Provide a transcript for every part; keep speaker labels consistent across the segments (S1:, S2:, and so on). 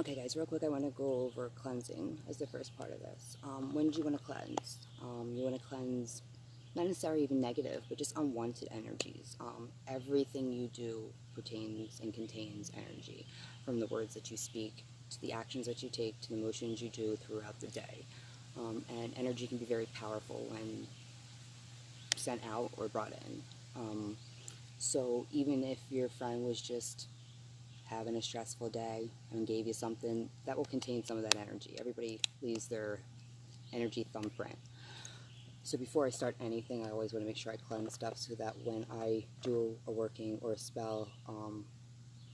S1: Okay guys, real quick I want to go over cleansing as the first part of this. When do you want to cleanse? You want to cleanse not necessarily even negative, but just unwanted energies. Everything you do pertains and contains energy, from the words that you speak, to the actions that you take, to the motions you do throughout the day. And energy can be very powerful when sent out or brought in. So even if your friend was just having a stressful day and gave you something, that will contain some of that energy. Everybody leaves their energy thumbprint. So before I start anything, I always want to make sure I cleanse stuff so that when I do a working or a spell,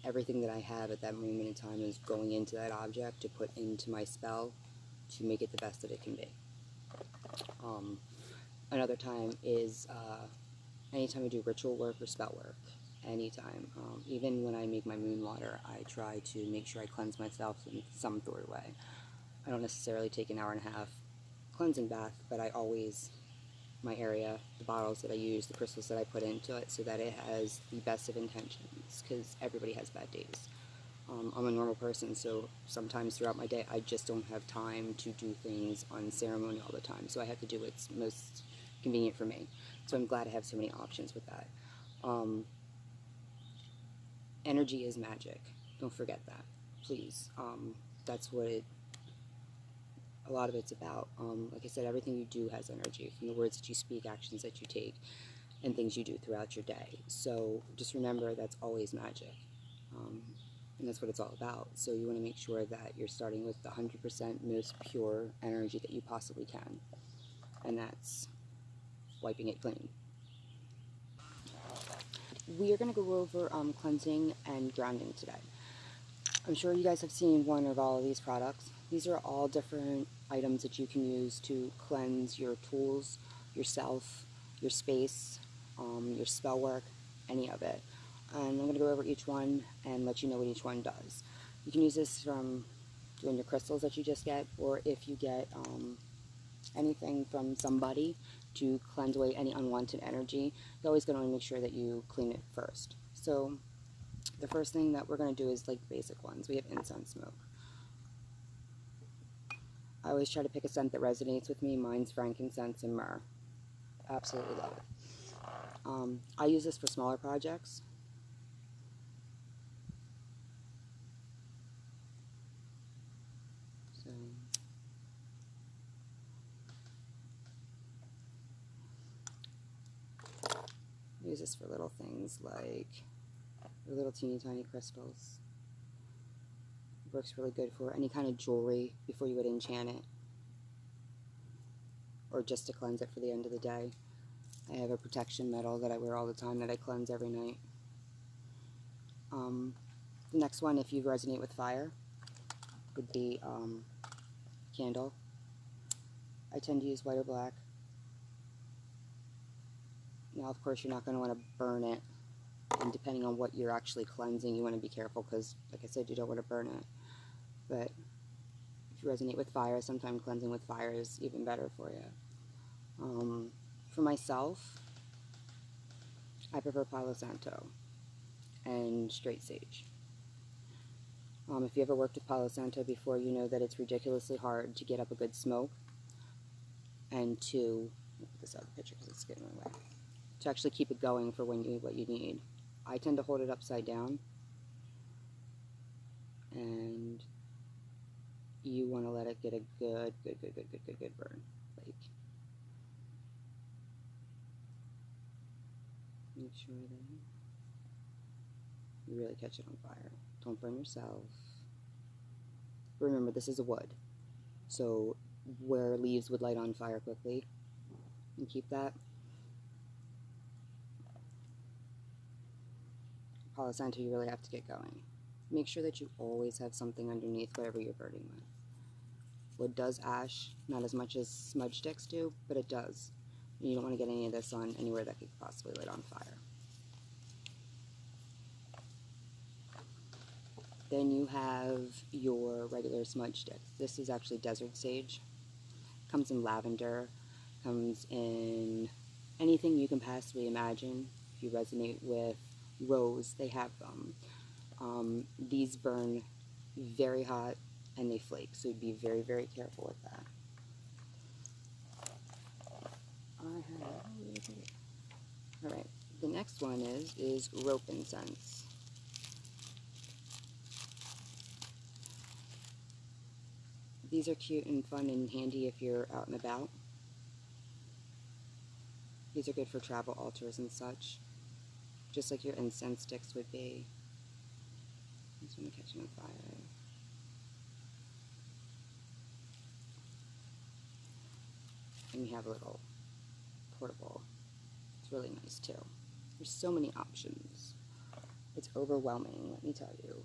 S1: everything that I have at that moment in time is going into that object to put into my spell to make it the best that it can be. Another time is anytime I do ritual work or spell work. Anytime. Even when I make my moon water, I try to make sure I cleanse myself in some sort of way. I don't necessarily take an hour and a half cleansing bath, but I always, my area, the bottles that I use, the crystals that I put into it, so that it has the best of intentions, because everybody has bad days. I'm a normal person, so sometimes throughout my day I just don't have time to do things on ceremony all the time, so I have to do what's most convenient for me. So I'm glad I have so many options with that. Energy is magic. Don't forget that, please. That's what a lot of it's about. Like I said, everything you do has energy, from the words that you speak, actions that you take, and things you do throughout your day. So just remember that's always magic. And that's what it's all about. So you want to make sure that you're starting with the 100% most pure energy that you possibly can. And that's wiping it clean. We are going to go over cleansing and grounding today. I'm sure you guys have seen one of all of these products. These are all different items that you can use to cleanse your tools, yourself, your space, your spell work, any of it. And I'm going to go over each one and let you know what each one does. You can use this from doing your crystals that you just get, or if you get anything from somebody to cleanse away any unwanted energy, you're always going to make sure that you clean it first. So the first thing that we're going to do is like the basic ones. We have incense smoke. I always try to pick a scent that resonates with me. Mine's frankincense and myrrh. Absolutely love it. I use this for smaller projects. So I use this for little things like little teeny tiny crystals. It works really good for any kind of jewelry before you would enchant it, or just to cleanse it for the end of the day. I have a protection metal that I wear all the time that I cleanse every night. The next one, if you resonate with fire, would be candle. I tend to use white or black. Now, of course, you're not going to want to burn it, and depending on what you're actually cleansing, you want to be careful because, like I said, you don't want to burn it. But if you resonate with fire, sometimes cleansing with fire is even better for you. For myself, I prefer Palo Santo and straight sage. If you ever worked with Palo Santo before, you know that it's ridiculously hard to get up a good smoke, and to, let me put this out of the picture because it's getting in my way, to actually keep it going for when you what you need. I tend to hold it upside down, and you want to let it get a good burn. Like, make sure that you really catch it on fire. Don't burn yourself. Remember, this is a wood, so where leaves would light on fire quickly, and keep that. Palo Santo, you really have to get going. Make sure that you always have something underneath whatever you're burning with. Wood does ash, not as much as smudge sticks do, but it does. And you don't want to get any of this on anywhere that could possibly light on fire. Then you have your regular smudge sticks. This is actually desert sage. Comes in lavender, comes in anything you can possibly imagine. If you resonate with rose, they have them. These burn very hot, and they flake. So be very, very careful with that. Alright, the next one is rope incense. These are cute and fun and handy if you're out and about. These are good for travel altars and such, just like your incense sticks would be. This one catching on fire. And you have a little portable. It's really nice too. There's so many options. It's overwhelming, let me tell you.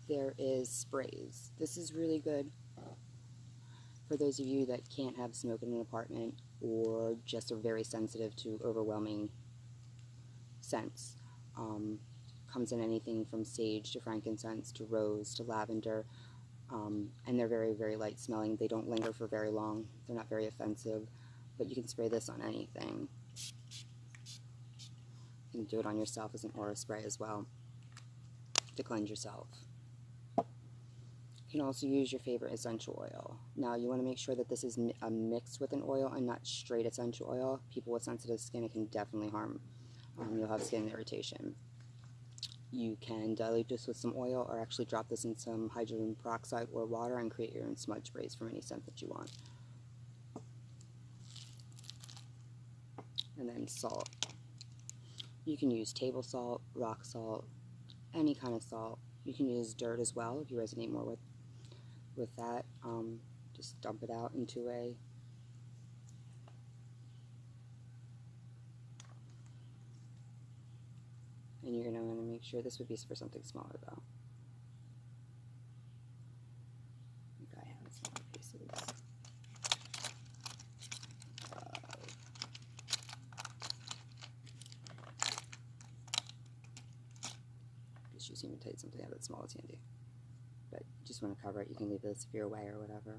S1: There is sprays. This is really good for those of you that can't have smoke in an apartment or just are very sensitive to overwhelming scents. Comes in anything from sage to frankincense to rose to lavender, and they're very, very light smelling. They don't linger for very long. They're not very offensive, but you can spray this on anything. You can do it on yourself as an aura spray as well to cleanse yourself. You can also use your favorite essential oil. Now you want to make sure that this is mixed with an oil and not straight essential oil. People with sensitive skin, it can definitely harm. You'll have skin irritation. You can dilute this with some oil or actually drop this in some hydrogen peroxide or water and create your own smudge sprays from any scent that you want. And then salt. You can use table salt, rock salt, any kind of salt. You can use dirt as well if you resonate more with that. Just dump it out into a and you're going to want to make sure this would be for something smaller though. I have smaller pieces. Just using imitate something that's small is handy. But you just want to cover it. You can leave this if you're away or whatever.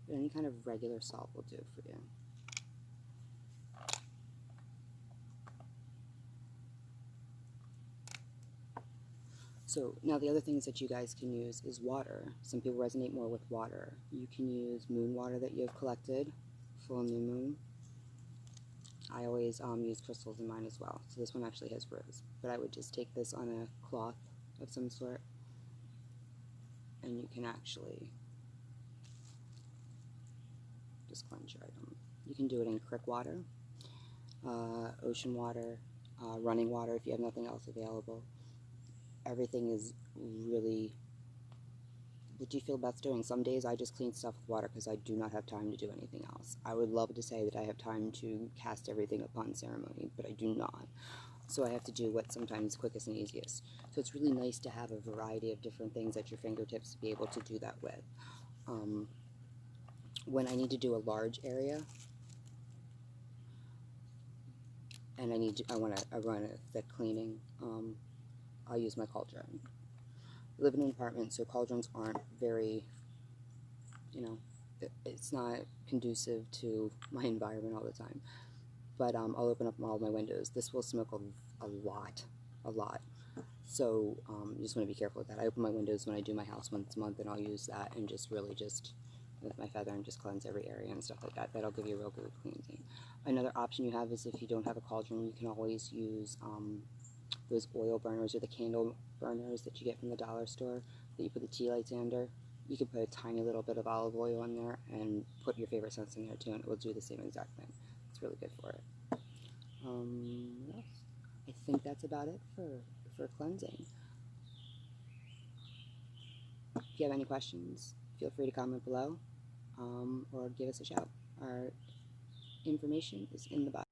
S1: But any kind of regular salt will do for you. So now the other things that you guys can use is water. Some people resonate more with water. You can use moon water that you have collected, full new moon. I always use crystals in mine as well. So this one actually has rose. But I would just take this on a cloth of some sort, and you can actually just cleanse your item. You can do it in creek water, ocean water, running water if you have nothing else available. Everything is really what you feel best doing. Some days I just clean stuff with water because I do not have time to do anything else. I would love to say that I have time to cast everything upon ceremony, but I do not. So I have to do what's sometimes quickest and easiest. So it's really nice to have a variety of different things at your fingertips to be able to do that with. When I need to do a large area, and I run a thick cleaning, I'll use my cauldron. I live in an apartment, so cauldrons aren't very, it's not conducive to my environment all the time. But I'll open up all my windows. This will smoke a lot. So you just want to be careful with that. I open my windows when I do my house once a month, and I'll use that and just really just with my feather and just cleanse every area and stuff like that. That'll give you a real good cleansing. Another option you have is if you don't have a cauldron, you can always use those oil burners or the candle burners that you get from the dollar store that you put the tea lights under. You can put a tiny little bit of olive oil in there and put your favorite scents in there too, and it will do the same exact thing. It's really good for it. What else? I think that's about it for cleansing. If you have any questions, feel free to comment below or give us a shout. Our information is in the bio.